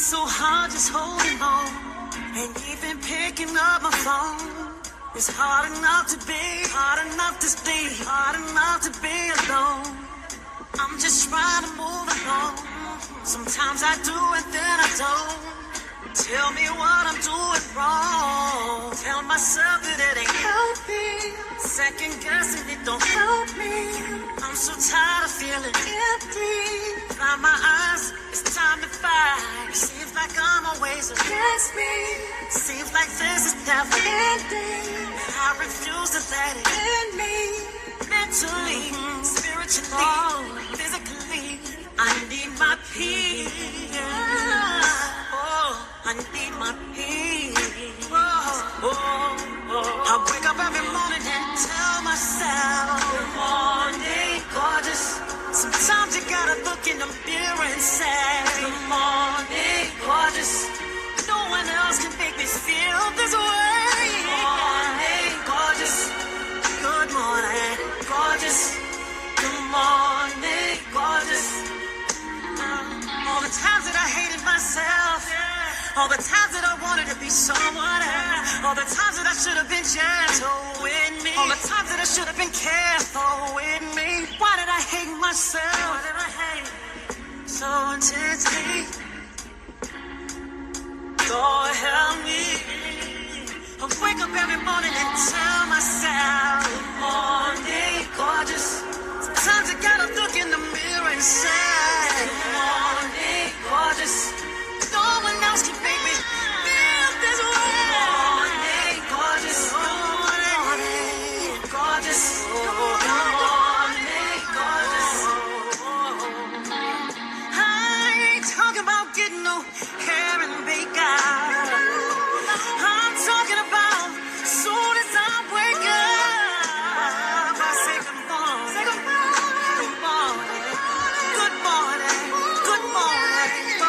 so hard just holding on, and even picking up my phone. It's hard enough to be, hard enough to stay, hard enough to be alone. I'm just trying to move along. Sometimes I do and then I don't. Tell me what I'm doing wrong. Tell myself that it ain't healthy. Second guessing it don't help me. I'm so tired of feeling empty. Find my eyes, it's time to fight. Seems like I'm always against me. Seems like this is never ending. I refuse to let it end me. Mentally, spiritually, physically, I need my peace. Oh, I need my peace. I wake up every morning and tell myself, good morning, gorgeous. Sometimes you gotta look in the mirror and say, good morning, gorgeous. No one else can make me feel this way. Good morning, gorgeous. Good morning, gorgeous. Good morning, gorgeous. All the times that I hated myself, all the times that I wanted to be someone else, all the times that I should have been gentle with me, all the times that I should have been careful with me. Why did I hate myself? Why did I hate so intensely? Lord help me. I wake up every morning and tell myself, good morning, gorgeous. Sometimes I gotta look in the mirror and say, good morning, gorgeous. No one else can make me feel this way. Good morning, gorgeous. Good morning, gorgeous. Good morning, gorgeous. I ain't talking about getting no hair and makeup. I'm talking about soon as I wake up, I say good morning. Say good morning. Good morning. Good morning. Good morning.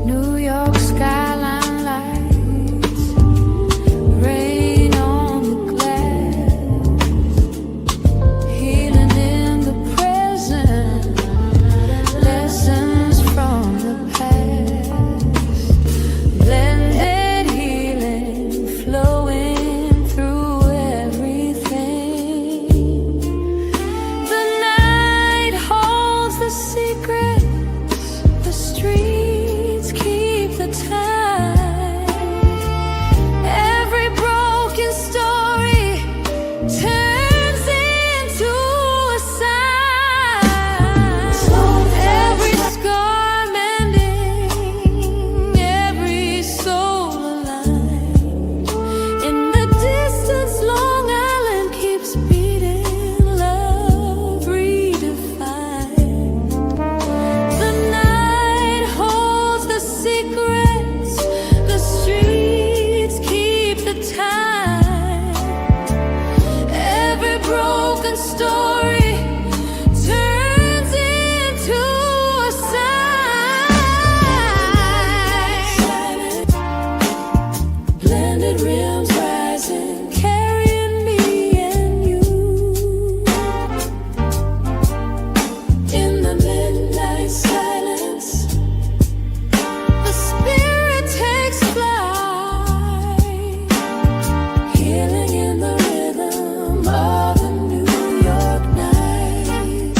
New York skyline lights, rain on the glass, healing in the present, lessons from the past, blended healing flowing through everything. The night holds the secrets, the streets keep the time. Every broken story turns into a sign. Every scar mending, every soul aligned. In the distance, Long Island keeps beating, love redefined. The night holds the secrets, the streets keep the time. Every broken story turns into a sign. Blended rims rising, carrying me and you. In the midnight silence, the spirit takes flight, healing in the rhythm of a New York night.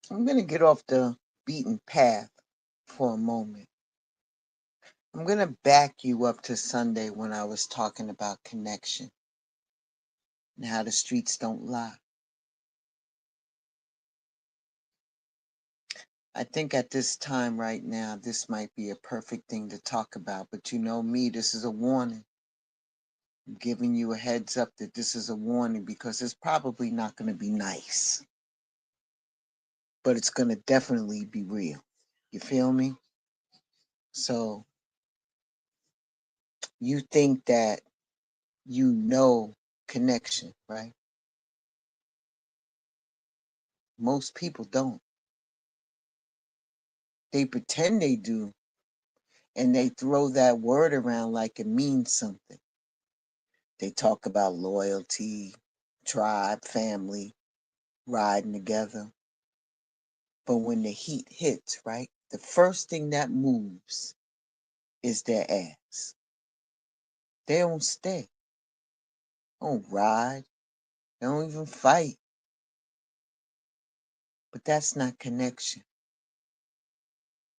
I'm going to get off the beaten path for a moment. I'm going to back you up to Sunday when I was talking about connection and how the streets don't lie. I think at this time right now, this might be a perfect thing to talk about. But you know me, this is a warning. I'm giving you a heads up that this is a warning because it's probably not going to be nice, but it's going to definitely be real. You feel me? So you think that you know connection, right? Most people don't. They pretend they do, and they throw that word around like it means something. They talk about loyalty, tribe, family, riding together. But when the heat hits, right, the first thing that moves is their ass. They don't stay. They don't ride. They don't even fight. But that's not connection.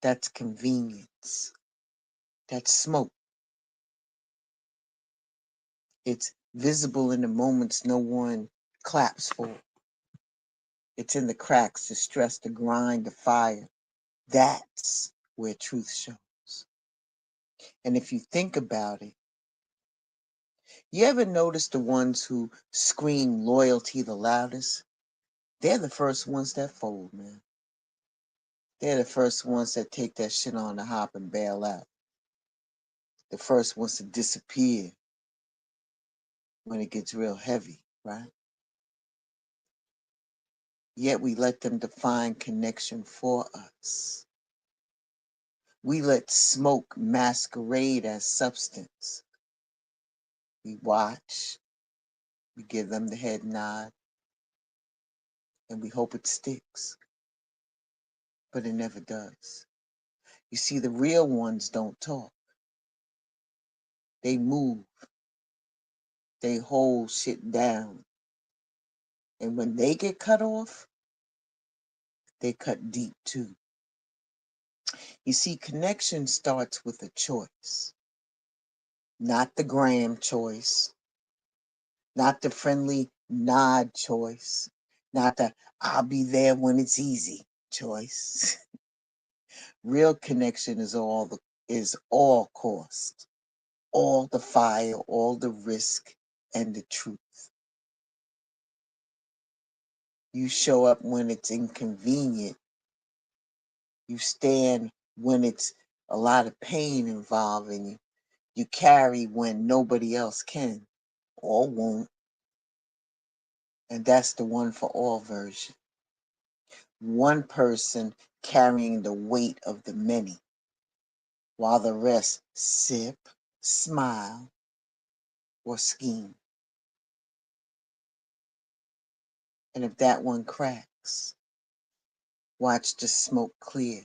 That's convenience. That's smoke. It's visible in the moments no one claps for. It's in the cracks, the stress, the grind, the fire. That's where truth shows. And if you think about it, you ever notice the ones who scream loyalty the loudest? They're the first ones that fold, man. They're the first ones that take that shit on the hop and bail out. The first ones to disappear when it gets real heavy, right? Yet we let them define connection for us. We let smoke masquerade as substance. We watch, we give them the head nod, and we hope it sticks. But it never does. You see, the real ones don't talk. They move. They hold shit down. And when they get cut off, they cut deep too. You see, connection starts with a choice. Not the gram choice. Not the friendly nod choice. Not the I'll be there when it's easy choice. Real connection is all cost, all the fire, all the risk, and the truth. You show up when it's inconvenient. You stand when it's a lot of pain involved in you. You carry when nobody else can or won't. And that's the one for all version. One person carrying the weight of the many, while the rest sip, smile, or scheme. And if that one cracks, watch the smoke clear.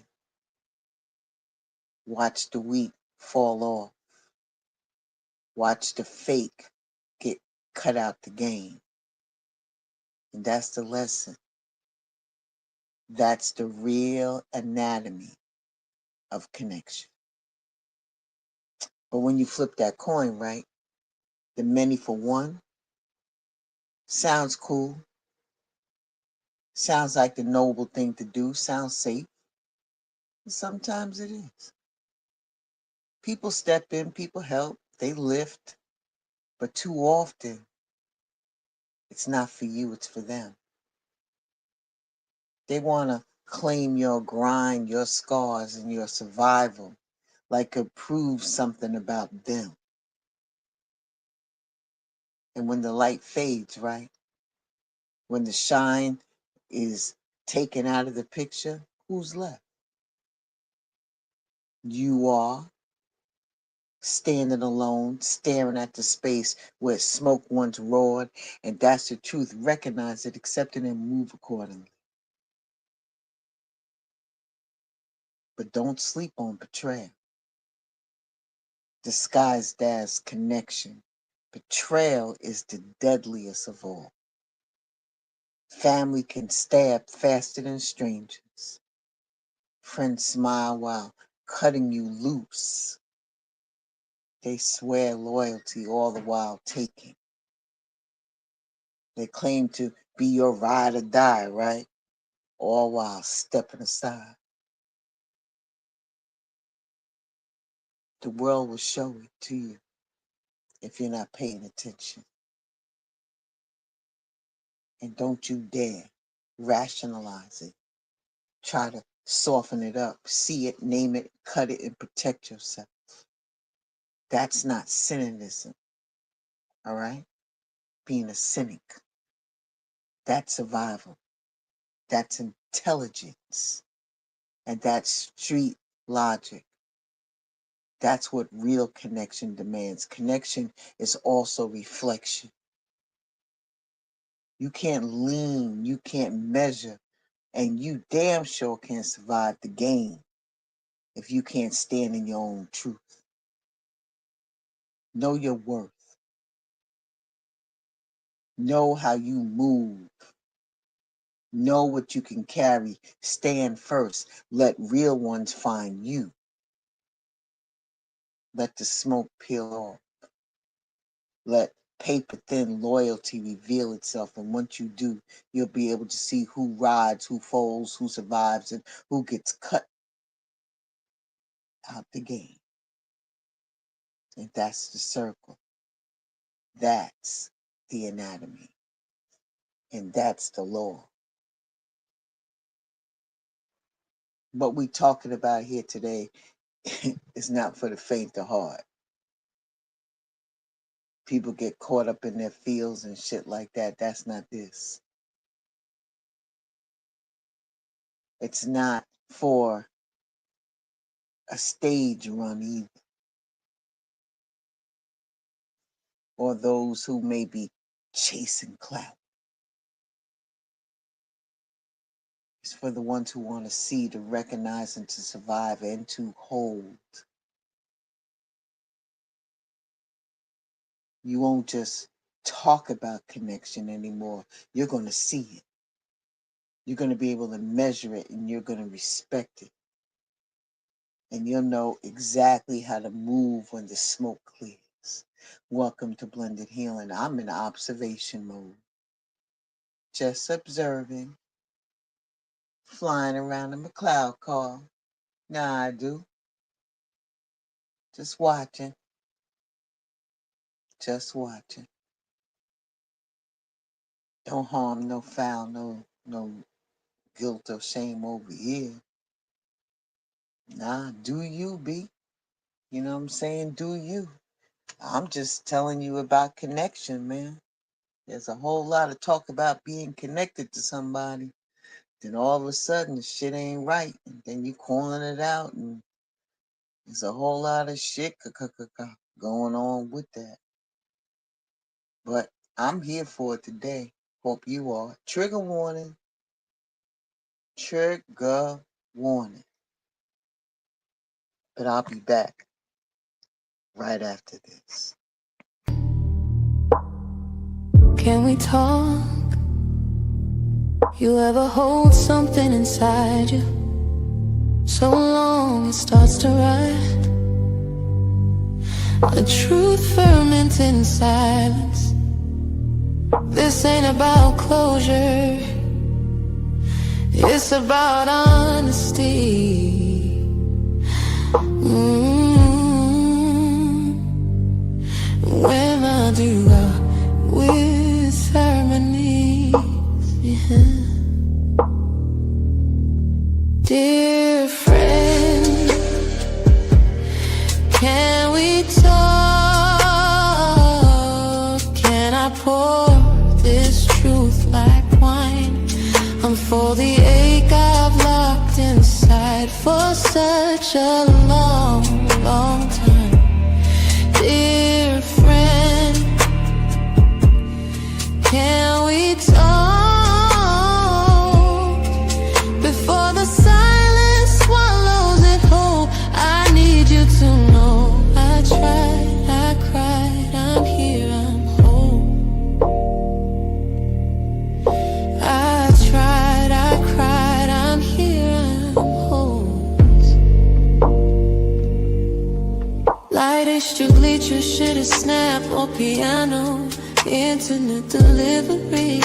Watch the wheat fall off. Watch the fake get cut out the game. And that's the lesson. That's the real anatomy of connection. But when you flip that coin, right, the many for one sounds cool. Sounds like the noble thing to do. Sounds safe. Sometimes it is. People step in, people help, they lift. But too often, it's not for you, it's for them. They want to claim your grind, your scars, and your survival like it proves something about them. And when the light fades, right? When the shine is taken out of the picture, who's left? You are standing alone, staring at the space where smoke once roared, and that's the truth. Recognize it, accept it, and move accordingly. But don't sleep on betrayal, disguised as connection. Betrayal is the deadliest of all. Family can stab faster than strangers. Friends smile while cutting you loose. They swear loyalty all the while taking. They claim to be your ride or die, right? All while stepping aside. The world will show it to you if you're not paying attention. And don't you dare rationalize it. Try to soften it up. See it, name it, cut it, and protect yourself. That's not cynicism, all right? Being a cynic. That's survival. That's intelligence. And that's street logic. That's what real connection demands. Connection is also reflection. You can't lean, you can't measure, and you damn sure can't survive the game if you can't stand in your own truth. Know your worth. Know how you move. Know what you can carry. Stand first. Let real ones find you. Let the smoke peel off. Let paper-thin loyalty reveal itself. And once you do, you'll be able to see who rides, who folds, who survives, and who gets cut out the game. And that's the circle. That's the anatomy. And that's the law. What we're talking about here today is not for the faint of heart. People get caught up in their fields and shit like that. That's not this. It's not for a stage run either. Or those who may be chasing clout. It's for the ones who want to see, to recognize, and to survive, and to hold. You won't just talk about connection anymore. You're going to see it. You're going to be able to measure it, and you're going to respect it. And you'll know exactly how to move when the smoke clears. Welcome to Blended Healing. I'm in observation mode. Just observing. Flying around in my cloud car. Nah, I do. Just watching. Just watching. Don't harm, no foul, no guilt or shame over here. Nah, do you, B? You know what I'm saying? Do you? I'm just telling you about connection, man. There's a whole lot of talk about being connected to somebody. Then all of a sudden, the shit ain't right. And then you calling it out, and there's a whole lot of shit going on with that. But I'm here for it today. Hope you are. Trigger warning. Trigger warning. But I'll be back right after this. Can we talk? You ever hold something inside you so long it starts to rot? A truth ferment in silence. This ain't about closure. It's about honesty. When I do with harmony, yeah. Dear friend, can we talk? Can I pour this truth like wine? I'm for the ache I've locked inside for such a long, long time. Dear friend, can we talk before the silence swallows it whole? I need you to know I tried, I cried, I'm here, I'm whole. I tried, I cried, I'm here, I'm whole. Light distribute your shit a snap or piano, internet delivery.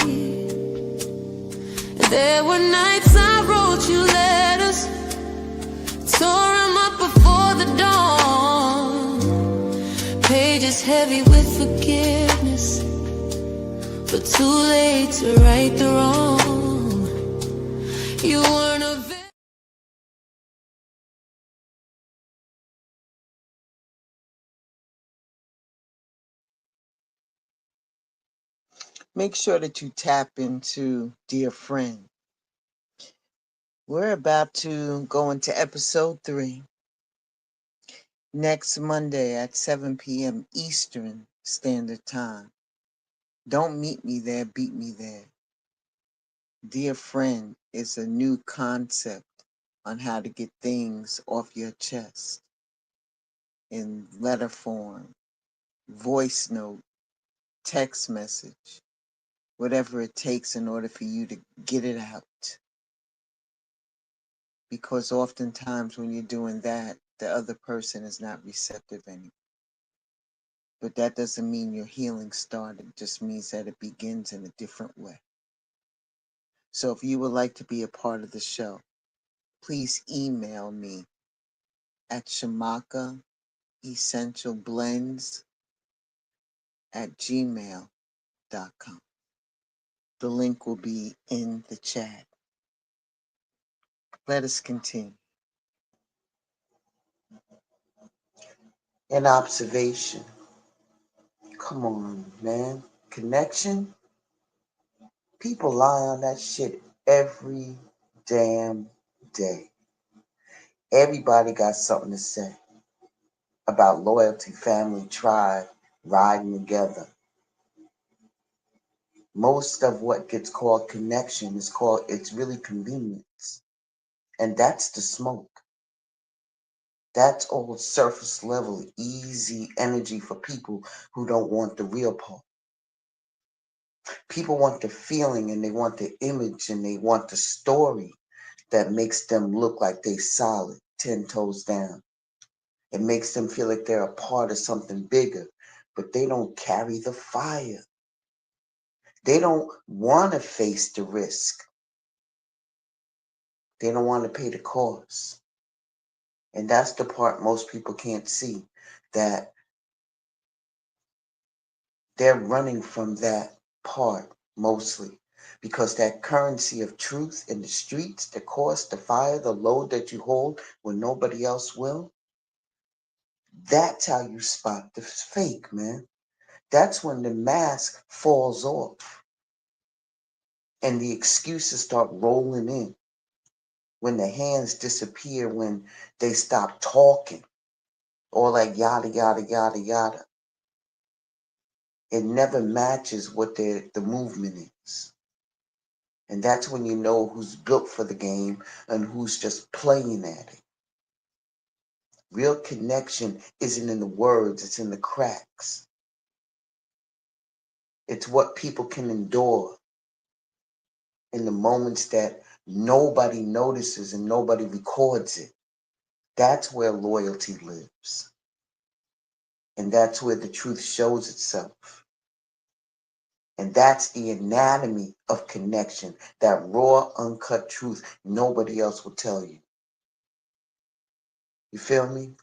There were nights I wrote you letters, tore them up before the dawn. heavy with forgiveness, but too late to right the wrong. You weren't a Make sure that you tap into Dear Friend. We're about to go into episode 3 next Monday at 7 p.m. Eastern Standard Time. Don't meet me there, beat me there. Dear Friend is a new concept on how to get things off your chest in letter form, voice note, text message, whatever it takes in order for you to get it out. Because oftentimes when you're doing that, the other person is not receptive anymore. But that doesn't mean your healing started. It just means that it begins in a different way. So if you would like to be a part of the show, please email me at shamakaessentialblends@gmail.com. The link will be in the chat. Let us continue. An observation. Come on, man. Connection. People lie on that shit every damn day. Everybody got something to say about loyalty, family, tribe, riding together. Most of what gets called connection it's really convenience. And that's the smoke. That's all surface level, easy energy for people who don't want the real part. People want the feeling and they want the image and they want the story that makes them look like they solid, 10 toes down. It makes them feel like they're a part of something bigger, but they don't carry the fire. They don't want to face the risk. They don't want to pay the cost. And that's the part most people can't see, that they're running from that part mostly. Because that currency of truth in the streets, the cost, the fire, the load that you hold when nobody else will, that's how you spot the fake, man. That's when the mask falls off and the excuses start rolling in. When the hands disappear, when they stop talking, all that yada, yada, yada, yada. It never matches what the movement is. And that's when you know who's built for the game and who's just playing at it. Real connection isn't in the words, it's in the cracks. It's what people can endure in the moments that nobody notices and nobody records it. That's where loyalty lives. And that's where the truth shows itself. And that's the anatomy of connection, that raw, uncut truth nobody else will tell you. You feel me?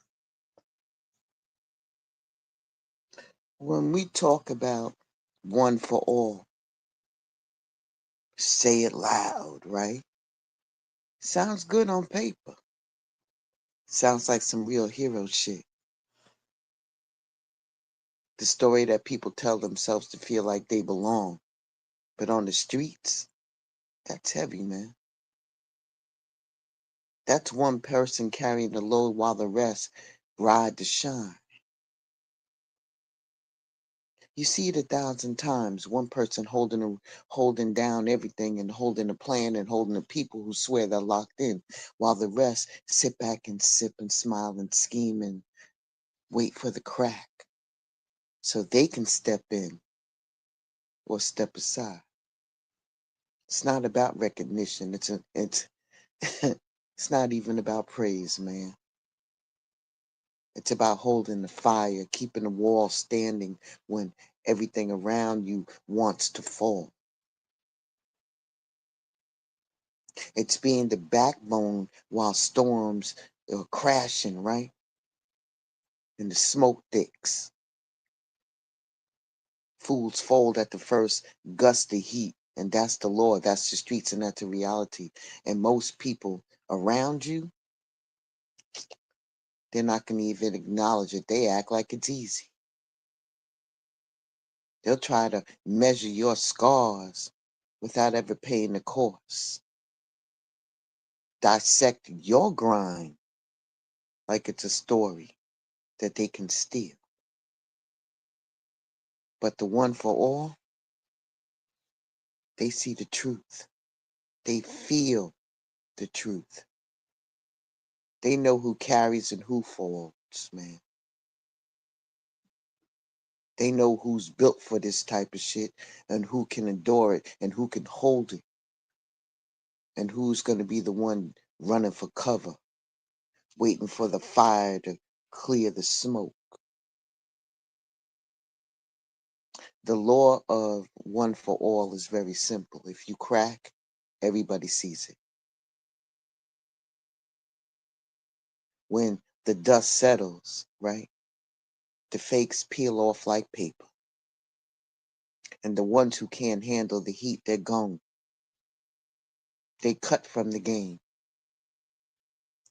When we talk about one for all, say it loud, right? Sounds good on paper. Sounds like some real hero shit. The story that people tell themselves to feel like they belong. But on the streets, that's heavy, man. That's one person carrying the load while the rest ride to shine. You see it 1,000 times. One person holding down everything and holding the plan and holding the people who swear they're locked in, while the rest sit back and sip and smile and scheme and wait for the crack so they can step in or step aside. It's not about recognition. It's it's not even about praise, man. It's about holding the fire, keeping the wall standing when everything around you wants to fall. It's being the backbone while storms are crashing, right? And the smoke thicks. Fools fold at the first gust of heat. And that's the law. That's the streets and that's the reality. And most people around you, they're not going to even acknowledge it. They act like it's easy. They'll try to measure your scars without ever paying the cost. Dissect your grind like it's a story that they can steal. But the one for all, they see the truth. They feel the truth. They know who carries and who falls, man. They know who's built for this type of shit and who can endure it and who can hold it and who's going to be the one running for cover, waiting for the fire to clear the smoke. The law of one for all is very simple. If you crack, everybody sees it. When the dust settles, right, the fakes peel off like paper. And the ones who can't handle the heat, they're gone. They cut from the game.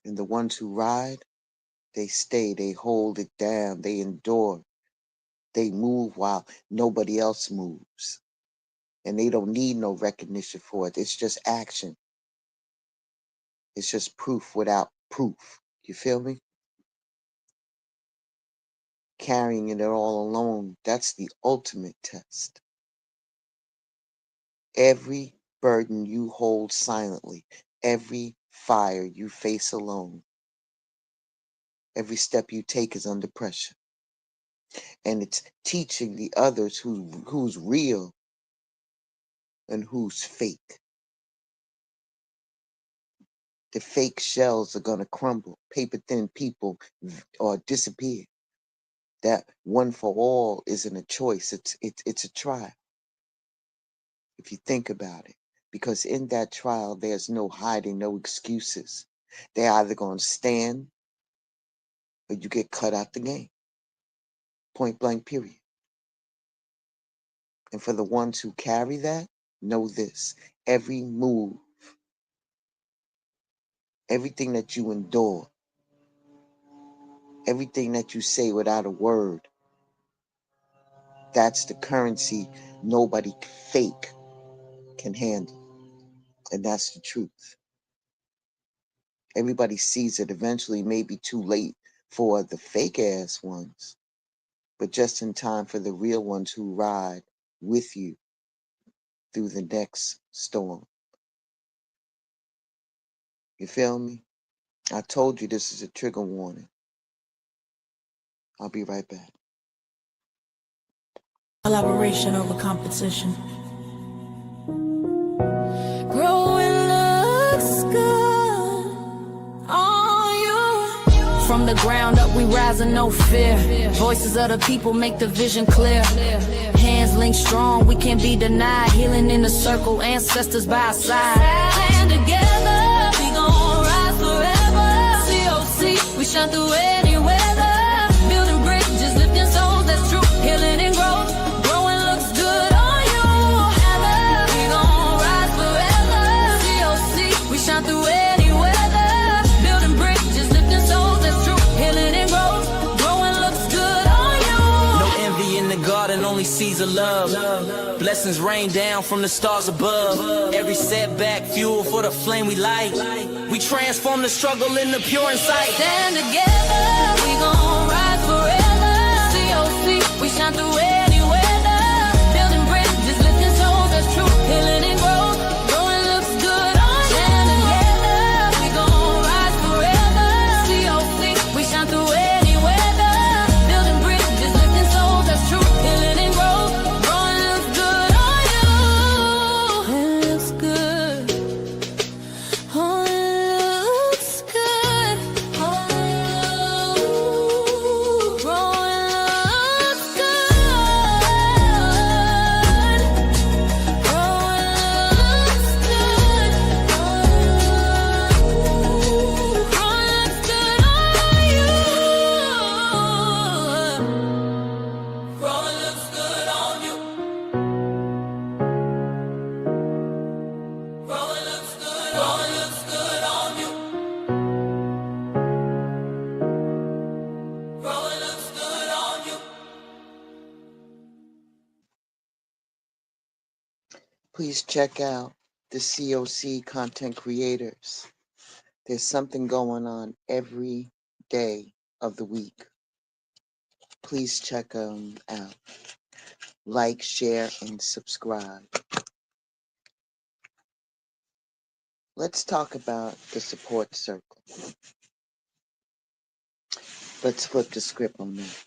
And the ones who ride, they stay, they hold it down, they endure. They move while nobody else moves. And they don't need no recognition for it. It's just action. It's just proof without proof. You feel me? Carrying it all alone, that's the ultimate test. Every burden you hold silently, every fire you face alone, every step you take is under pressure. And it's teaching the others who's real and who's fake. The fake shells are going to crumble. Paper thin people or disappear. That one for all isn't a choice. It's a trial. If you think about it. Because in that trial, there's no hiding, no excuses. They're either going to stand or you get cut out the game. Point blank, period. And for the ones who carry that, know this. Every move, everything that you endure, everything that you say without a word, that's the currency nobody fake can handle. And that's the truth. Everybody sees it. Eventually, maybe too late for the fake ass ones, but just in time for the real ones who ride with you through the next storm. You feel me? I told you this is a trigger warning. I'll be right back. Collaboration over competition. Growing looks good on you. From the ground up, we rising, no fear. Voices of the people make the vision clear. Hands linked strong, we can't be denied. Healing in the circle, ancestors by our side. Stand together, we gon' rise forever. COC, we shine through any weather. Building bridges, lifting souls, that's true. Healing and growth. Through any weather, building bridges, lifting souls, that's true. Healing and growth, growing looks good on you. No envy in the garden, only seeds of love. Blessings rain down from the stars above. Every setback, fuel for the flame we light. We transform the struggle into pure insight. Stand together, we gon' rise forever. COC, we shine through any weather. Building bridges, lifting souls, that's true. Healing and growth. Please check out the COC content creators. There's something going on every day of the week. Please check them out. Like, share, and subscribe. Let's talk about the support circle. Let's flip the script on that.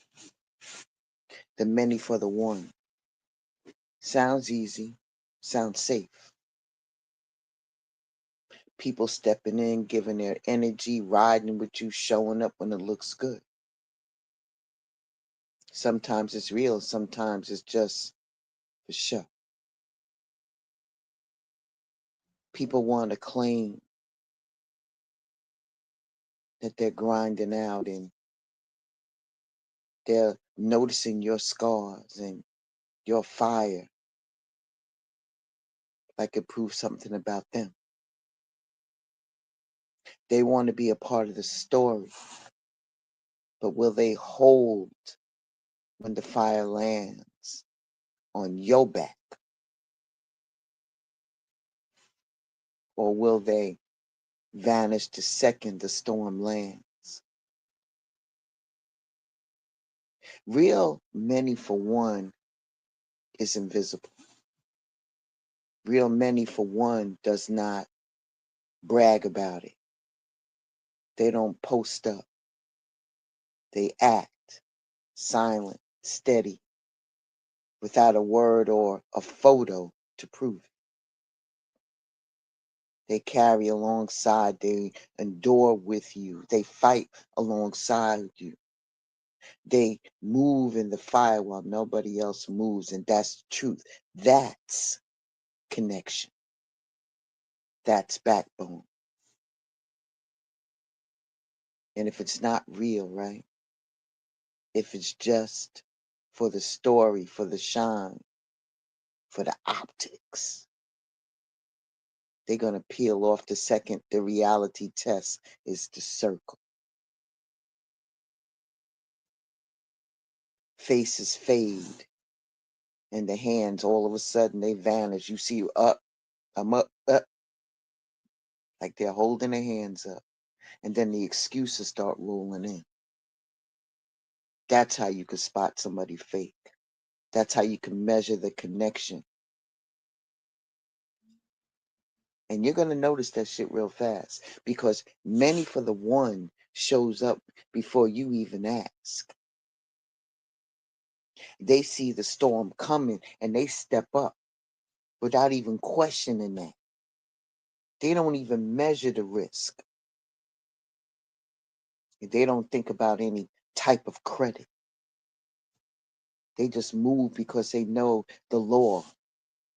The many for the one. Sounds easy, sounds safe. People stepping in, giving their energy, riding with you, showing up when it looks good. Sometimes it's real, sometimes it's just for show. People want to claim that they're grinding out and they're noticing your scars and your fire like it proves something about them. They want to be a part of the story, but will they hold when the fire lands on your back? Or will they vanish the second the storm lands? Real many for one is invisible. Real many for one does not brag about it. They don't post up. They act silent, steady, without a word or a photo to prove it. They carry alongside, they endure with you, they fight alongside you. They move in the fire while nobody else moves, and that's the truth. That's connection. That's backbone. And if it's not real, right? If it's just for the story, for the shine, for the optics, they're going to peel off the second the reality test is the circle. Faces fade and the hands all of a sudden they vanish. You see you up, I'm up, like they're holding their hands up. And then the excuses start rolling in. That's how you can spot somebody fake. That's how you can measure the connection. And you're going to notice that shit real fast because many for the one shows up before you even ask. They see the storm coming and they step up without even questioning that. They don't even measure the risk. They don't think about any type of credit. They just move because they know the law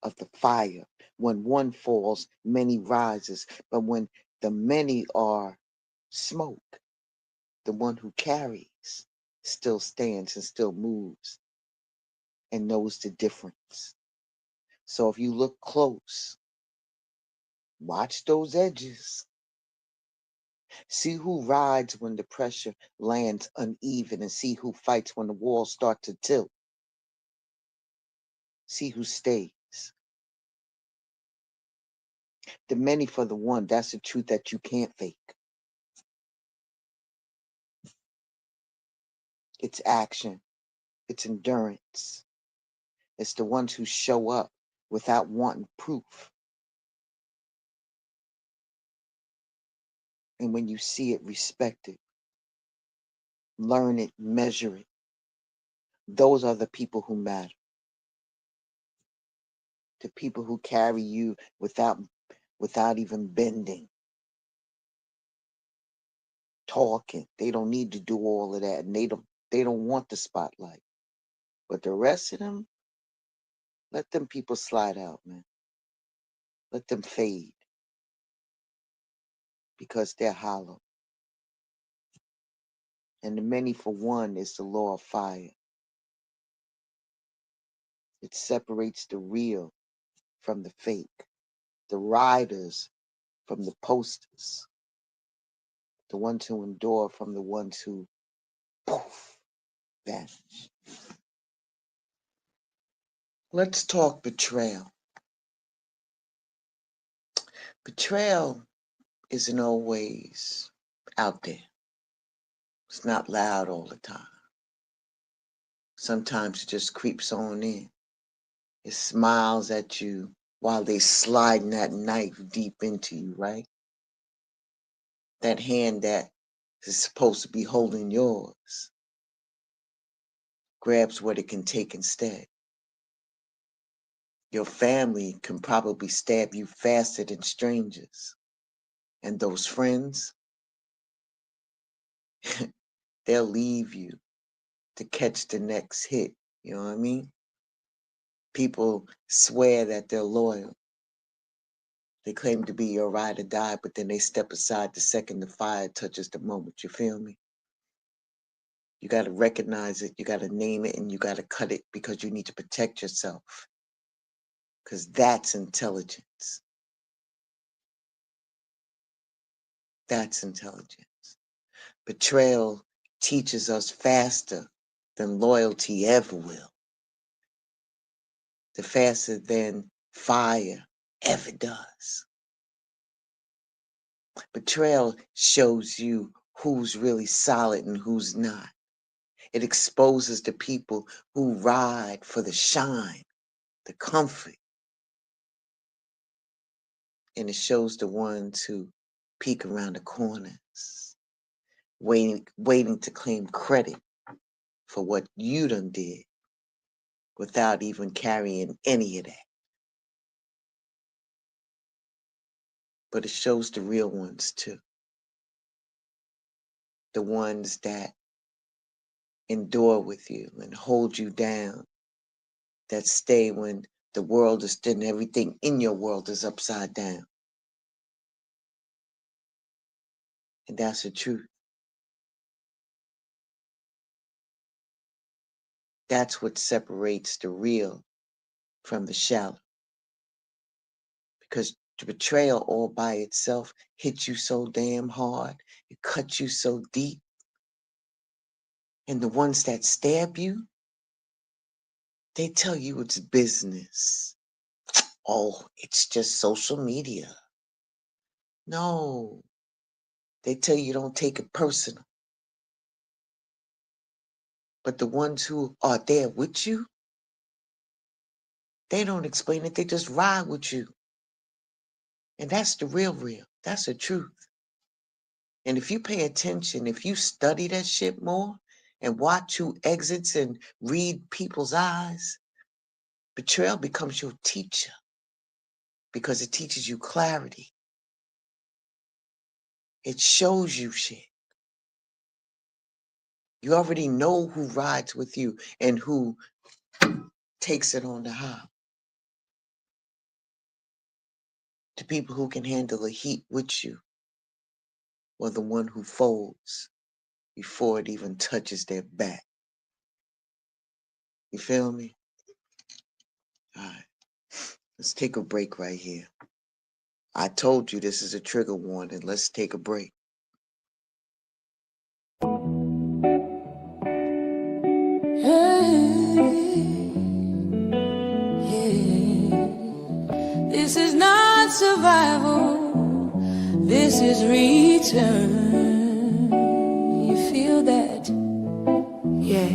of the fire. When one falls, many rises. But when the many are smoke, the one who carries still stands and still moves and knows the difference. So if you look close, watch those edges. See who rides when the pressure lands uneven and see who fights when the walls start to tilt. See who stays. The many for the one, that's the truth that you can't fake. It's action. It's endurance. It's the ones who show up without wanting proof. And when you see it, respect it. Learn it, measure it. Those are the people who matter. The people who carry you without even bending, talking. They don't need to do all of that, and they don't want the spotlight. But the rest of them, let them people slide out, man. Let them fade because they're hollow. And the many for one is the law of fire. It separates the real from the fake, the riders from the posters, the ones who endure from the ones who poof, vanish. Let's talk betrayal. Betrayal isn't always out there. It's not loud all the time. Sometimes it just creeps on in. It smiles at you while they sliding that knife deep into you, right? That hand that is supposed to be holding yours grabs what it can take instead. Your family can probably stab you faster than strangers. And those friends, they'll leave you to catch the next hit. You know what I mean? People swear that they're loyal. They claim to be your ride or die, but then they step aside the second the fire touches the moment. You feel me? You got to recognize it, you got to name it, and you got to cut it because you need to protect yourself. Because that's intelligence. That's intelligence. Betrayal teaches us faster than loyalty ever will. The faster than fire ever does. Betrayal shows you who's really solid and who's not. It exposes the people who ride for the shine, the comfort. And it shows the ones who peek around the corners, waiting to claim credit for what you done did without even carrying any of that. But it shows the real ones too. The ones that endure with you and hold you down, that stay when the world is thin, everything in your world is upside down. And that's the truth. That's what separates the real from the shallow. Because the betrayal all by itself hits you so damn hard, it cuts you so deep. And the ones that stab you, they tell you it's business. Oh, it's just social media. No, they tell you don't take it personal. But the ones who are there with you, they don't explain it, they just ride with you. And that's the real. That's the truth. And if you pay attention, if you study that shit more and watch who exits and read people's eyes, betrayal becomes your teacher because it teaches you clarity. It shows you shit. You already know who rides with you and who takes it on the hop. The people who can handle the heat with you, or the one who folds before it even touches their back. You feel me? All right, let's take a break right here. I told you this is a trigger warning. Let's take a break. This is not survival, this is return. You feel that? Yeah.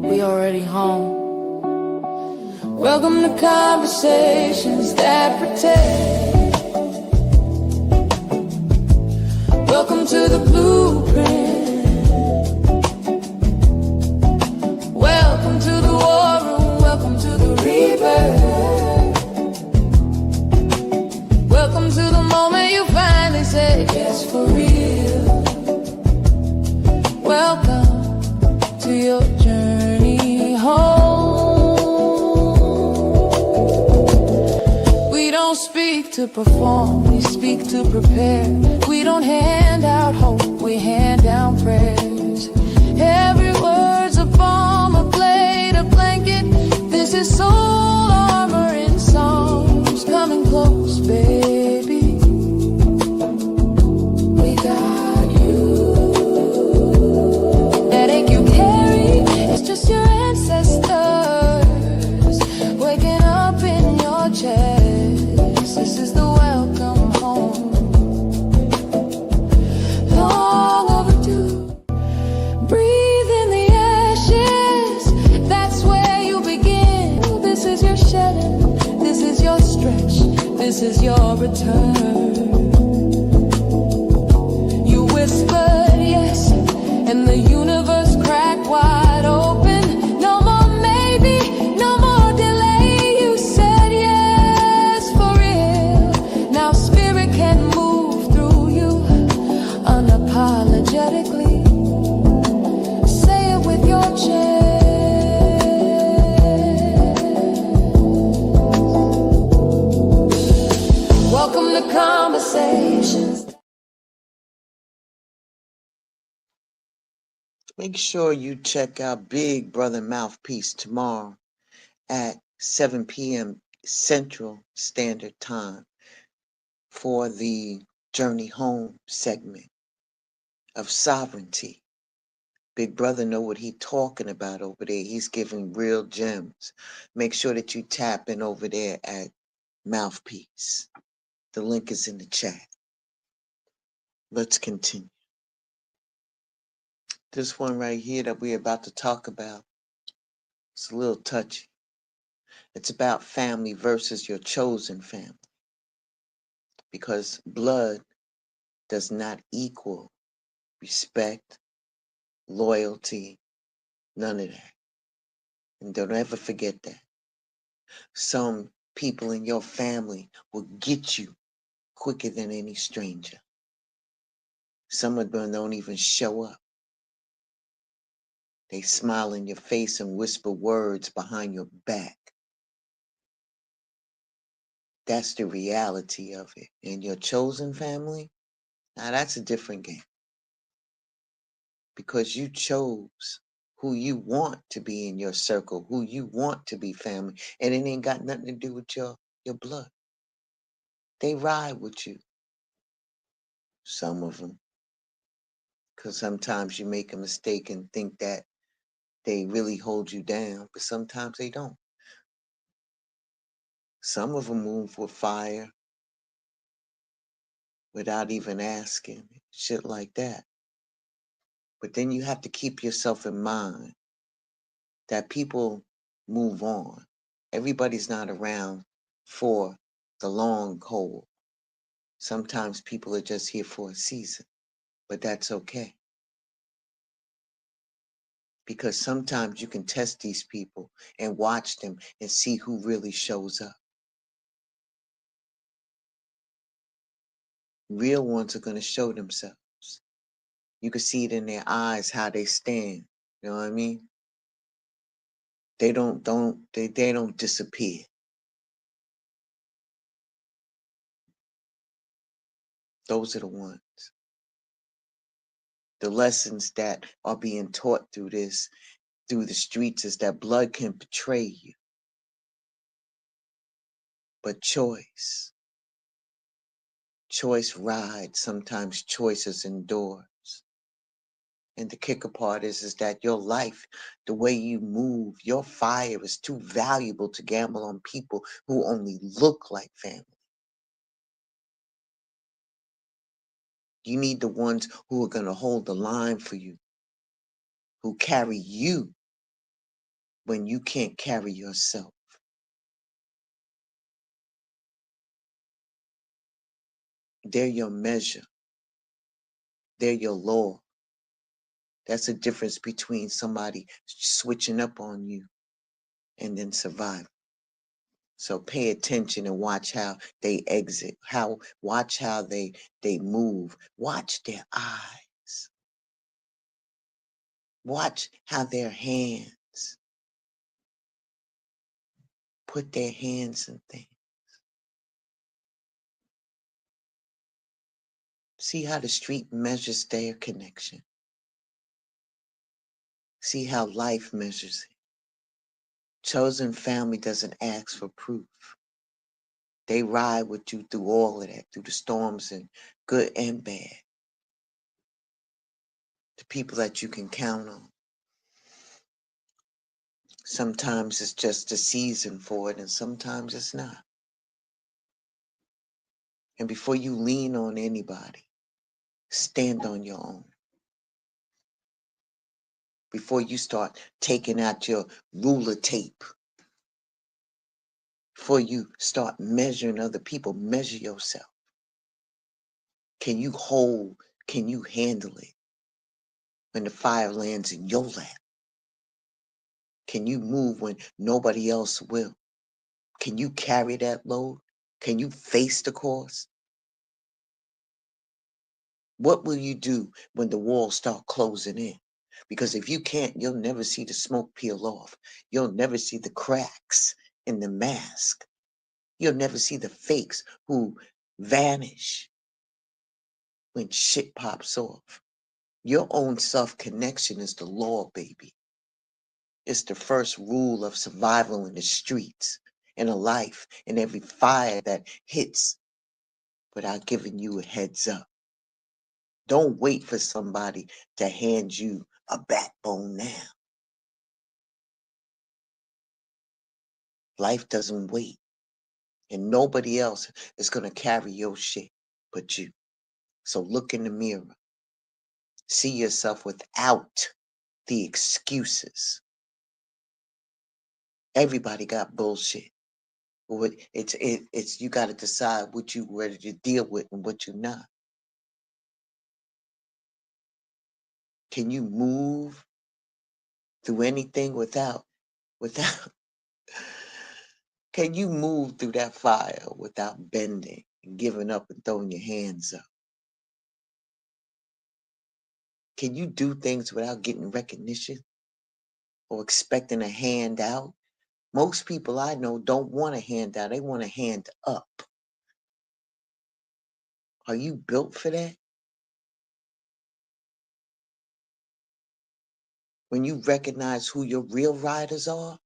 We already home. Welcome to conversations that protect. Welcome to the blueprint. Welcome to the war room. Welcome to the rebirth. Welcome to the moment you finally said yes for real. Welcome to your journey home. We don't speak to perform, we speak to prepare. We don't hand out hope, we hand down prayers. Every word's a bomb, a blade, a blanket. This is soul armor in songs. Coming close, baby. We got you. That ache you carry, it's just your ancestors waking up in your chest. this is your return. You whispered yes, and the universe cracked wide open. No more maybe, no more delay. You said yes for real. Now spirit can move through you unapologetically. Say it with your chest. Welcome to Conversations. Make sure you check out Big Brother Mouthpiece tomorrow at 7 p.m. Central Standard Time for the Journey Home segment of Sovereignty. Big Brother know what he talking about over there. He's giving real gems. Make sure that you tap in over there at Mouthpiece. The link is in the chat. Let's continue. This one right here that we're about to talk about, it's a little touchy. It's about family versus your chosen family. Because blood does not equal respect, loyalty, none of that. And don't ever forget that. Some people in your family will get you quicker than any stranger. Some of them don't even show up. They smile in your face and whisper words behind your back. That's the reality of it. And your chosen family, now that's a different game. Because you chose who you want to be in your circle, who you want to be family, and it ain't got nothing to do with your blood. They ride with you. Some of them. Because sometimes you make a mistake and think that they really hold you down, but sometimes they don't. Some of them move with fire without even asking, shit like that. But then you have to keep yourself in mind that people move on. Everybody's not around for the long haul. Sometimes people are just here for a season, but that's okay. Because sometimes you can test these people and watch them and see who really shows up. Real ones are going to show themselves. You can see it in their eyes, how they stand. You know what I mean? They don't disappear. Those are the ones. The lessons that are being taught through the streets is that blood can betray you. But choice rides, sometimes choices endures. And the kicker part is that your life, the way you move, your fire is too valuable to gamble on people who only look like family. You need the ones who are going to hold the line for you, who carry you when you can't carry yourself. They're your measure. They're your law. That's the difference between somebody switching up on you and then surviving. So pay attention and watch how they exit, watch how they move. Watch their eyes. Watch how their hands put their hands in things. See how the street measures their connection. See how life measures it. Chosen family doesn't ask for proof. They ride with you through all of that, through the storms and good and bad. The people that you can count on. Sometimes it's just a season for it, and sometimes it's not. And before you lean on anybody, stand on your own. Before you start taking out your ruler tape, Before you start measuring other people, measure yourself. Can you handle it when the fire lands in your lap? Can you move when nobody else will? Can you carry that load? Can you face the course? What will you do when the walls start closing in? Because if you can't, you'll never see the smoke peel off. You'll never see the cracks in the mask. You'll never see the fakes who vanish when shit pops off. Your own self-connection is the law, baby. It's the first rule of survival in the streets, in a life, in every fire that hits without giving you a heads up. Don't wait for somebody to hand you a backbone now. Life doesn't wait, and nobody else is going to carry your shit but you. So look in the mirror. See yourself without the excuses. Everybody got bullshit. It's you got to decide what you ready to deal with and what you're not. Can you move through anything without can you move through that fire without bending and giving up and throwing your hands up? Can you do things without getting recognition or expecting a handout? Most people I know don't want a handout. They want a hand up. Are you built for that? When you recognize who your real riders are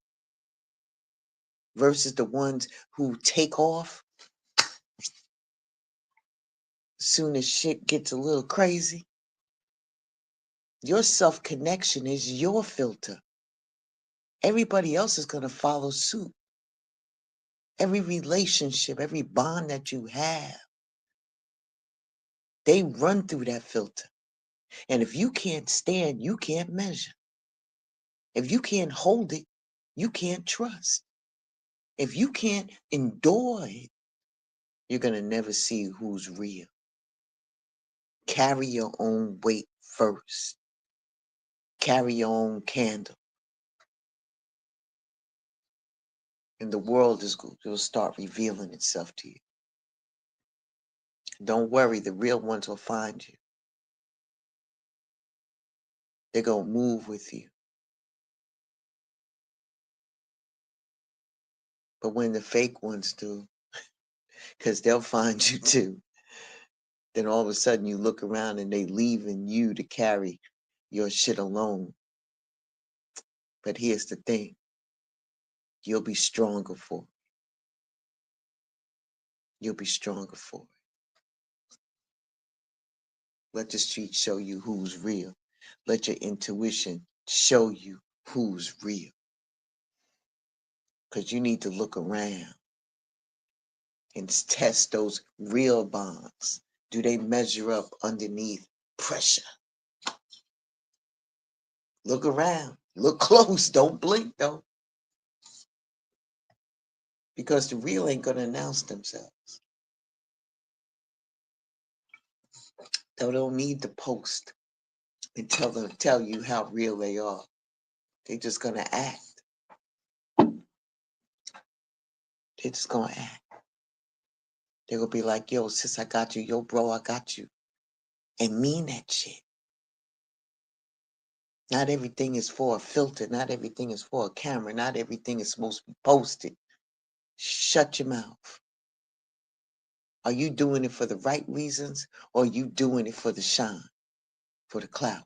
versus the ones who take off as soon as shit gets a little crazy. Your self-connection is your filter. Everybody else is going to follow suit. Every relationship, every bond that you have, they run through that filter. And if you can't stand, you can't measure. If you can't hold it, you can't trust. If you can't endure it, you're going to never see who's real. Carry your own weight first. Carry your own candle. And the world will start revealing itself to you. Don't worry, the real ones will find you. They're going to move with you. But when the fake ones do, because they'll find you too, then all of a sudden you look around and they leaving you to carry your shit alone. But here's the thing. You'll be stronger for it. You'll be stronger for it. Let the street show you who's real. Let your intuition show you who's real. Because you need to look around and test those real bonds. Do they measure up underneath pressure? Look around. Look close. Don't blink, though. Because the real ain't going to announce themselves. They don't need to post and tell you how real they are. They're just going to act. They're just going to act. They're going to be like, yo, sis, I got you. Yo, bro, I got you. And mean that shit. Not everything is for a filter. Not everything is for a camera. Not everything is supposed to be posted. Shut your mouth. Are you doing it for the right reasons, or are you doing it for the shine, for the clout?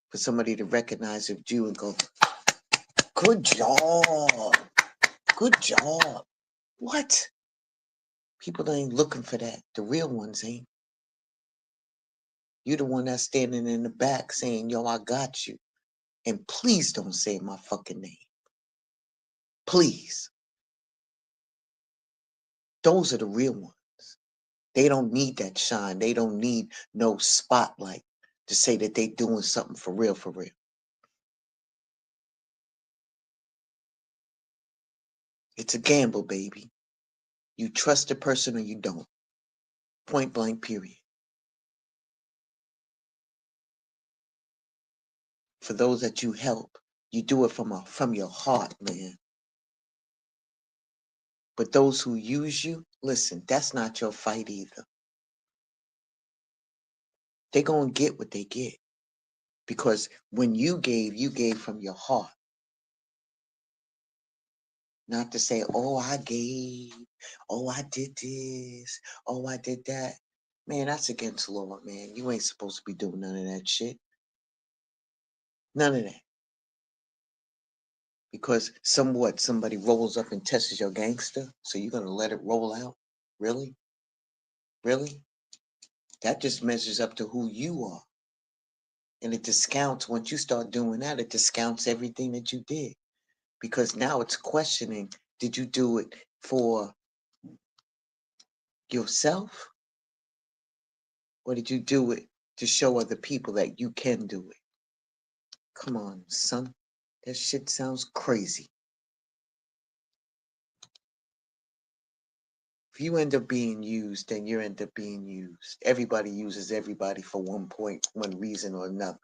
For somebody to recognize you and go, good job. Good job. What? People ain't looking for that. The real ones ain't. You the one that's standing in the back saying, yo, I got you. And please don't say my fucking name. Please. Those are the real ones. They don't need that shine. They don't need no spotlight to say that they doing something for real, for real. It's a gamble, baby. You trust a person or you don't. Point blank, period. For those that you help, you do it from your heart, man. But those who use you, listen, that's not your fight either. They're going to get what they get. Because when you gave from your heart. Not to say, oh, I gave, oh, I did this, oh, I did that. Man, that's against the law, man. You ain't supposed to be doing none of that shit. None of that. Because somebody rolls up and tests your gangster, so you're going to let it roll out? Really? Really? That just measures up to who you are. And it discounts, once you start doing that, it discounts everything that you did. Because now it's questioning, did you do it for yourself? Or did you do it to show other people that you can do it? Come on, son. That shit sounds crazy. If you end up being used, then you end up being used. Everybody uses everybody for one point, one reason or another.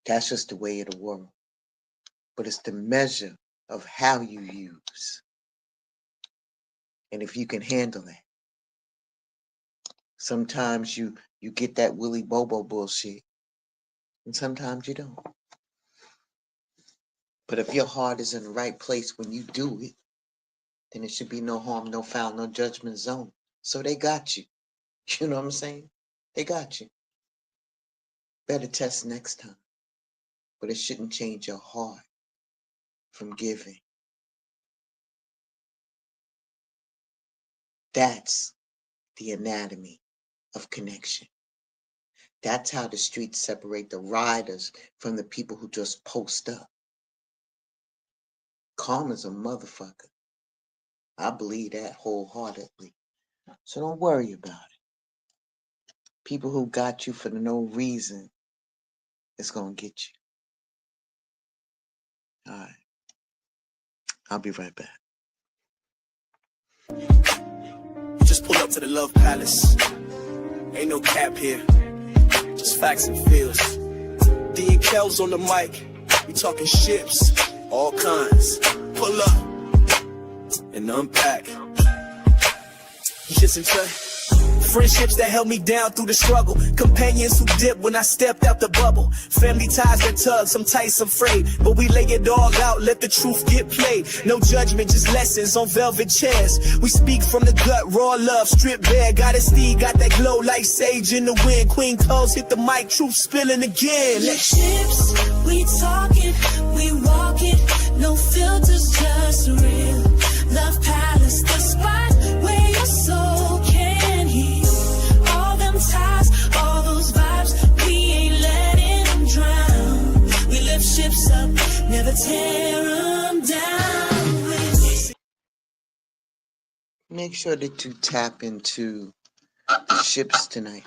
That's just the way of the world. But it's the measure of how you use. And if you can handle that. Sometimes you get that Willy Bobo bullshit. And sometimes you don't. But if your heart is in the right place when you do it, then it should be no harm, no foul, no judgment zone. So they got you. You know what I'm saying? They got you. Better test next time. But it shouldn't change your heart from giving. That's the anatomy of connection. That's how the streets separate the riders from the people who just post up. Karma's a motherfucker. I believe that wholeheartedly. So don't worry about it. People who got you for no reason, it's going to get you. All right. I'll be right back. Just pull up to the Love Palace. Ain't no cap here. Just facts and feels. D and Kel's on the mic. We talking ships, all kinds. Pull up and unpack. Just into friendships that held me down through the struggle. Companions who dipped when I stepped out the bubble. Family ties that tug, some tight, some frayed. But we lay it all out, let the truth get played. No judgment, just lessons on velvet chairs. We speak from the gut, raw love, stripped bare. Got a steed, got that glow like sage in the wind. Queen Clothes hit the mic, truth spilling again. Ships, we talking, we walking, no filters, just real. Love Palace, the spot where your soul can heal. All them ties, all those vibes, we ain't letting them drown. We lift ships up, never tear them down. Make sure that you tap into the ships tonight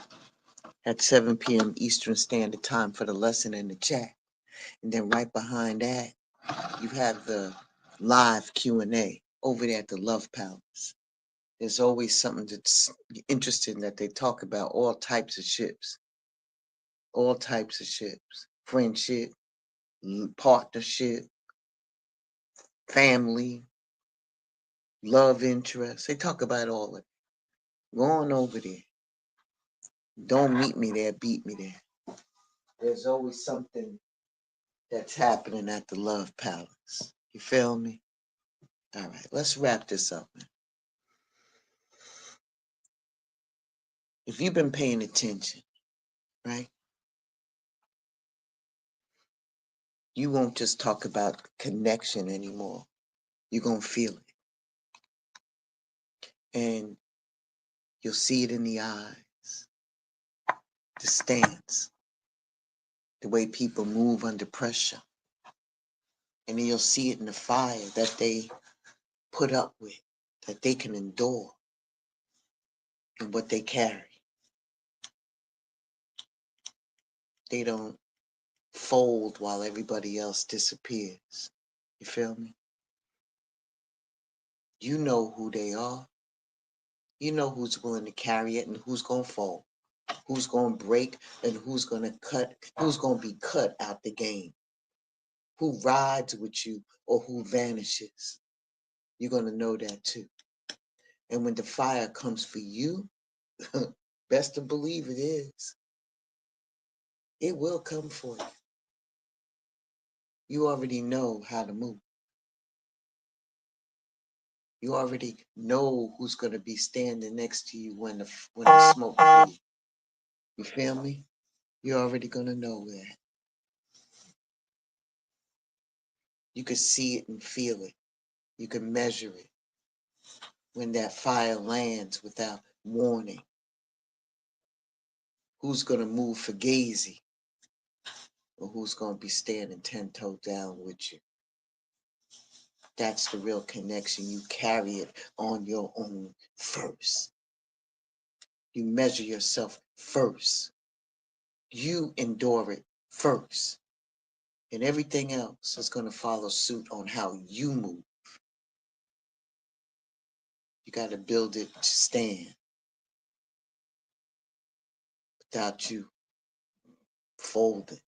at 7 p.m. Eastern Standard Time for the lesson in the chat. And then right behind that, you have the live Q&A over there at the Love Palace. There's always something that's interesting that they talk about, all types of ships. All types of ships. Friendship, partnership, family, love interest. They talk about all of it. Go on over there. Don't meet me there, beat me there. There's always something that's happening at the Love Palace. You feel me? All right, let's wrap this up, man. If you've been paying attention, right? You won't just talk about connection anymore. You're going to feel it. And you'll see it in the eyes, the stance, the way people move under pressure. And then you'll see it in the fire that they put up with, that they can endure, and what they carry. They don't fold while everybody else disappears. You feel me? You know who they are. You know who's willing to carry it and who's going to fall, who's going to break, and who's going to be cut out the game, who rides with you or who vanishes. You're going to know that too. And when the fire comes for you, best to believe it is. It will come for you. You already know how to move. You already know who's going to be standing next to you when the smoke clears. You feel me? You're already going to know that. You can see it and feel it. You can measure it. When that fire lands without warning, who's going to move for Gazy or who's going to be standing 10-toe down with you? That's the real connection. You carry it on your own first. You measure yourself first. You endure it first. And everything else is going to follow suit on how you move. You got to build it to stand without you folding.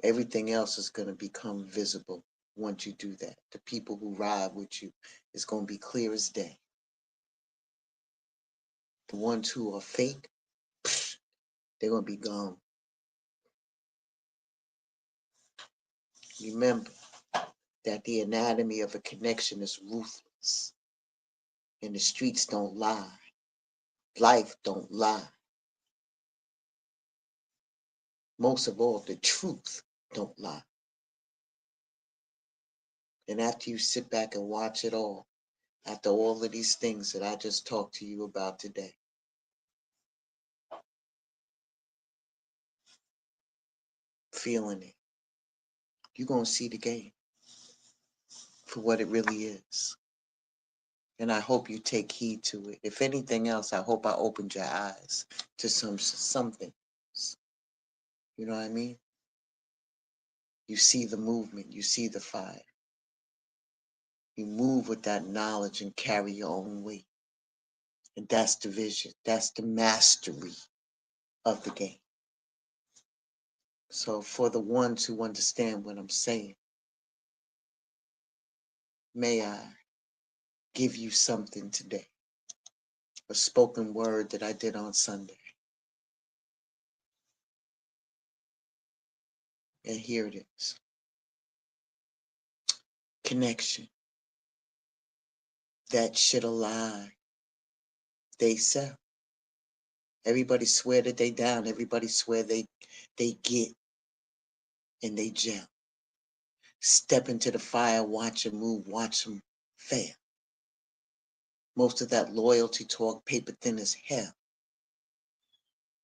Everything else is going to become visible once you do that. The people who ride with you is going to be clear as day. The ones who are fake, they're going to be gone. Remember that the anatomy of a connection is ruthless. And the streets don't lie. Life don't lie. Most of all, the truth don't lie. And after you sit back and watch it all, after all of these things that I just talked to you about today, feeling it, you're going to see the game for what it really is. And I hope you take heed to it. If anything else, I hope I opened your eyes to something. You know what I mean? You see the movement, you see the fire. You move with that knowledge and carry your own weight. And that's the vision. That's the mastery of the game. So for the ones who understand what I'm saying, may I give you something today. A spoken word that I did on Sunday. And here it is. Connection. That shit a lie. They sell. Everybody swear that they down. Everybody swear they get and they gel. Step into the fire, watch them move, watch them fail. Most of that loyalty talk, paper thin as hell.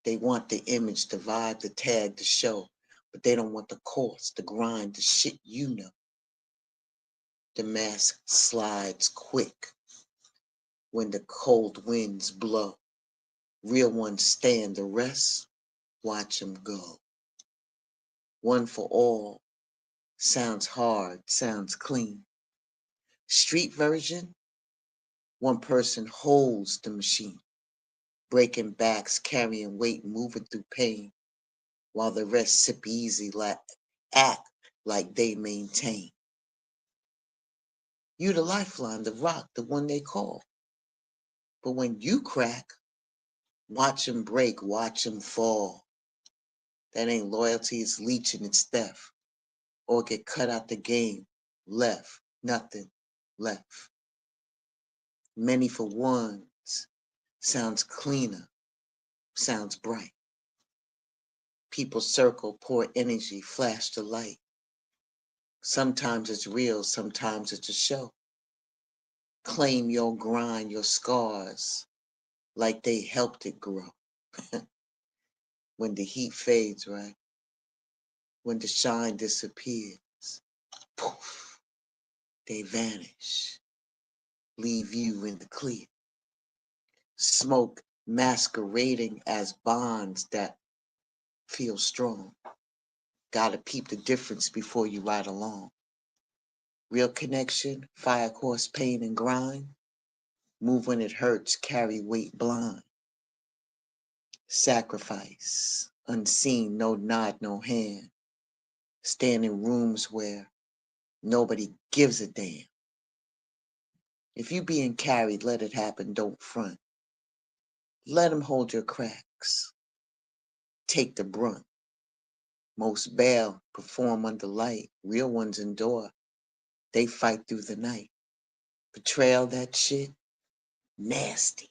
They want the image, the vibe, the tag, the show, but they don't want the course, the grind, the shit you know. The mask slides quick when the cold winds blow. Real ones stand, the rest, watch them go. One for all, sounds hard, sounds clean. Street version, one person holds the machine, breaking backs, carrying weight, moving through pain, while the rest sip easy, act like they maintain. You the lifeline, the rock, the one they call. But when you crack, watch them break, watch them fall. That ain't loyalty, it's leeching, it's theft. Or get cut out the game, left, nothing left. Many for ones, sounds cleaner, sounds bright. People circle, pour energy, flash the light. Sometimes it's real, sometimes it's a show. Claim your grind, your scars, like they helped it grow. When the heat fades, right? When the shine disappears, poof, they vanish, leave you in the clear. Smoke masquerading as bonds that feel strong. Gotta peep the difference before you ride along. Real connection, fire course, pain and grind. Move when it hurts, carry weight blind. Sacrifice, unseen, no nod, no hand. Stand in rooms where nobody gives a damn. If you being carried, let it happen, don't front. Let them hold your cracks. Take the brunt. Most bail, perform under light. Real ones endure. They fight through the night. Betrayal, that shit, nasty.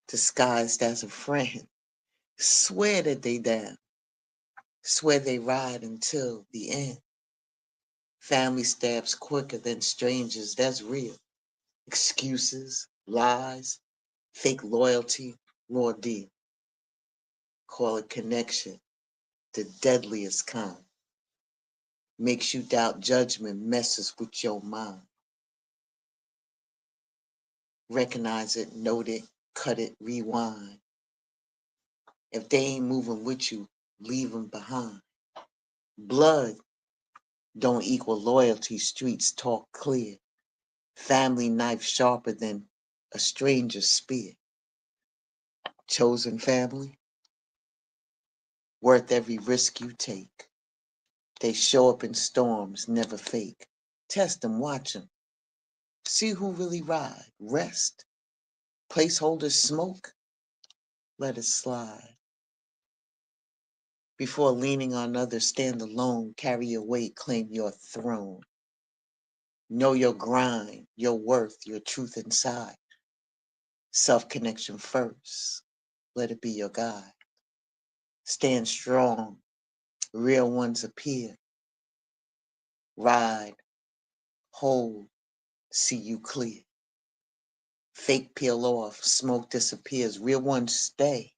Disguised as a friend. Swear that they down. Swear they ride until the end. Family stabs quicker than strangers, that's real. Excuses, lies, fake loyalty, raw deal. Call it connection, the deadliest kind. Makes you doubt judgment, messes with your mind. Recognize it, note it, cut it, rewind. If they ain't moving with you, leave them behind. Blood don't equal loyalty, streets talk clear. Family knife sharper than a stranger's spear. Chosen family, worth every risk you take. They show up in storms, never fake. Test them, watch them. See who really ride. Rest. Placeholders smoke. Let it slide. Before leaning on others, stand alone. Carry your weight, claim your throne. Know your grind, your worth, your truth inside. Self-connection first. Let it be your guide. Stand strong. Real ones appear. Ride. Hold. See you clear. Fake peel off. Smoke disappears. Real ones stay.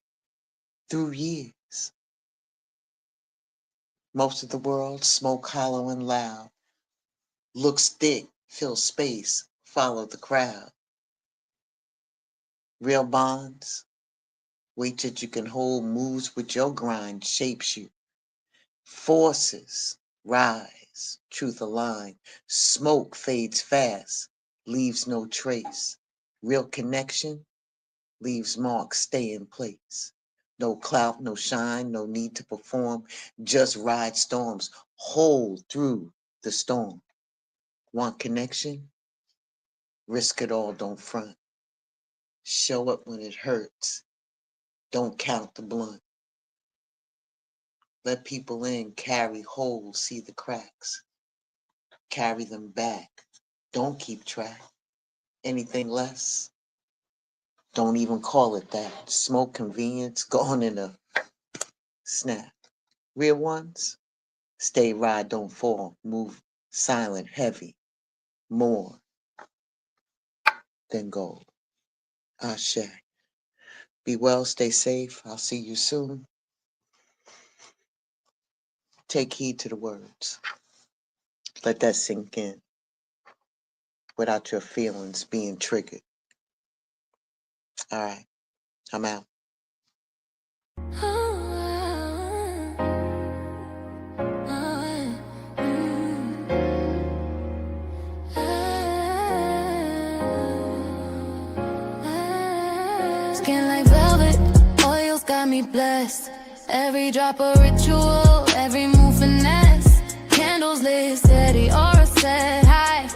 Through years. Most of the world smoke hollow and loud. Looks thick. Fill space. Follow the crowd. Real bonds. Weight that you can hold, moves with your grind, shapes you. Forces rise, truth align. Smoke fades fast, leaves no trace. Real connection leaves marks, stay in place. No clout, no shine, no need to perform. Just ride storms, hold through the storm. Want connection? Risk it all, don't front. Show up when it hurts. Don't count the blunt. Let people in, carry, hold, see the cracks. Carry them back. Don't keep track. Anything less, don't even call it that. Smoke convenience, gone in a snap. Real ones, stay, ride, don't fall. Move silent, heavy, more than gold. Ashe. Be well, stay safe. I'll see you soon. Take heed to the words. Let that sink in without your feelings being triggered. All right, I'm out. Skin like velvet, oils got me blessed. Every drop a ritual, every move finesse. Candles lit steady or a set high.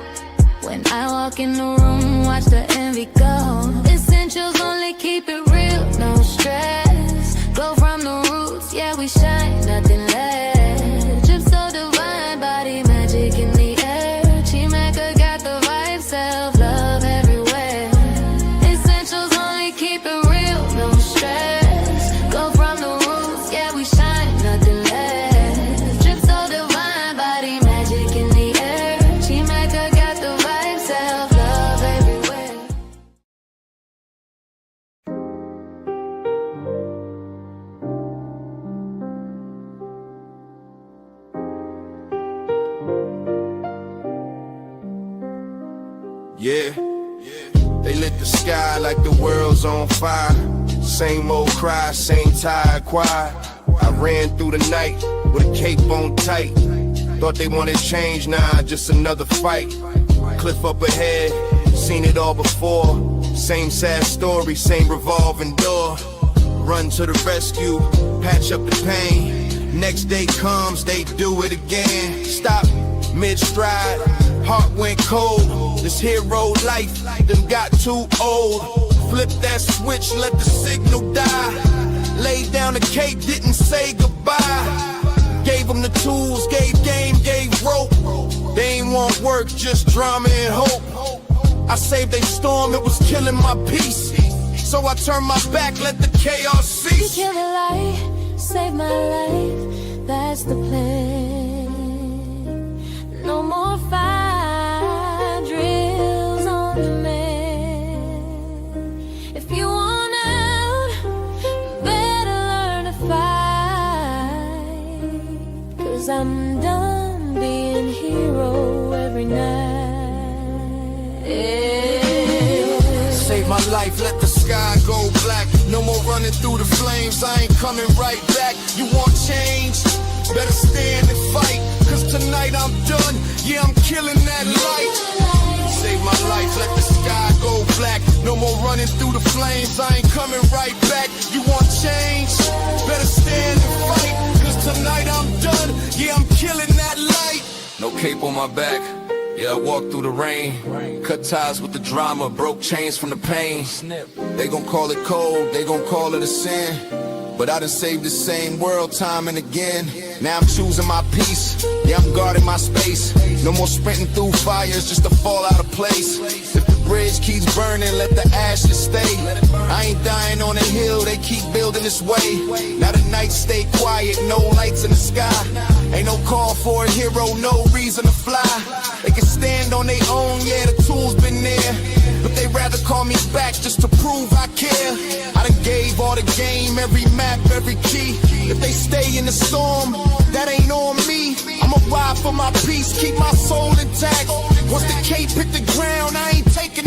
When I walk in the room, watch the envy go. Essentials only keep it real, no stress. Glow from the roots, yeah we shine, nothing less. Drip so divine, body magic in the air. Chimeka got the vibe, self-love everywhere. Essentials only keep it real, no stress. Glow from the roots, yeah we shine, nothing less. Drip so divine, body magic in the air. Chimeka got the vibe, self-love everywhere. Yeah, they lit the sky like the world's on fire. Same old cry, same tired choir. I ran through the night with a cape on tight. Thought they wanted change, nah, just another fight. Cliff up ahead, seen it all before. Same sad story, same revolving door. Run to the rescue, patch up the pain. Next day comes, they do it again. Stop mid-stride, heart went cold. This hero life done got too old. Flip that switch, let the signal die. Laid down the cape, didn't say goodbye. Gave them the tools, gave game, gave rope. They ain't want work, just drama and hope. I saved a storm, it was killing my peace. So I turned my back, let the chaos cease. You kill the light, save my life, that's the plan. No more fire drills on demand. If you want out, better learn to fight. 'Cause I'm done being hero every night. Save my life, let the sky go black. No more running through the flames, I ain't coming right back. You want change? Better stand and fight. 'Cause tonight I'm done, yeah, I'm killing that light. Save my life, let the sky go black. No more running through the flames, I ain't coming right back. You want change? Better stand and fight. 'Cause tonight I'm done, yeah, I'm killing that light. No cape on my back, yeah, I walked through the rain. Cut ties with the drama, broke chains from the pain. They gon' call it cold, they gon' call it a sin. But I done saved the same world time and again. Now I'm choosing my peace, yeah, I'm guarding my space. No more sprinting through fires just to fall out of place. If the bridge keeps burning, let the ashes stay. I ain't dying on a hill, they keep building this way. Now the nights stay quiet, no lights in the sky. Ain't no call for a hero, no reason to fly. They can stand on their own, yeah, the tools been there. But they rather call me back just to prove I care. I done gave all the game, every map, every key. If they stay in the storm, that ain't on me. I'ma ride for my peace, keep my soul intact. Once the cape hit the ground, I ain't taking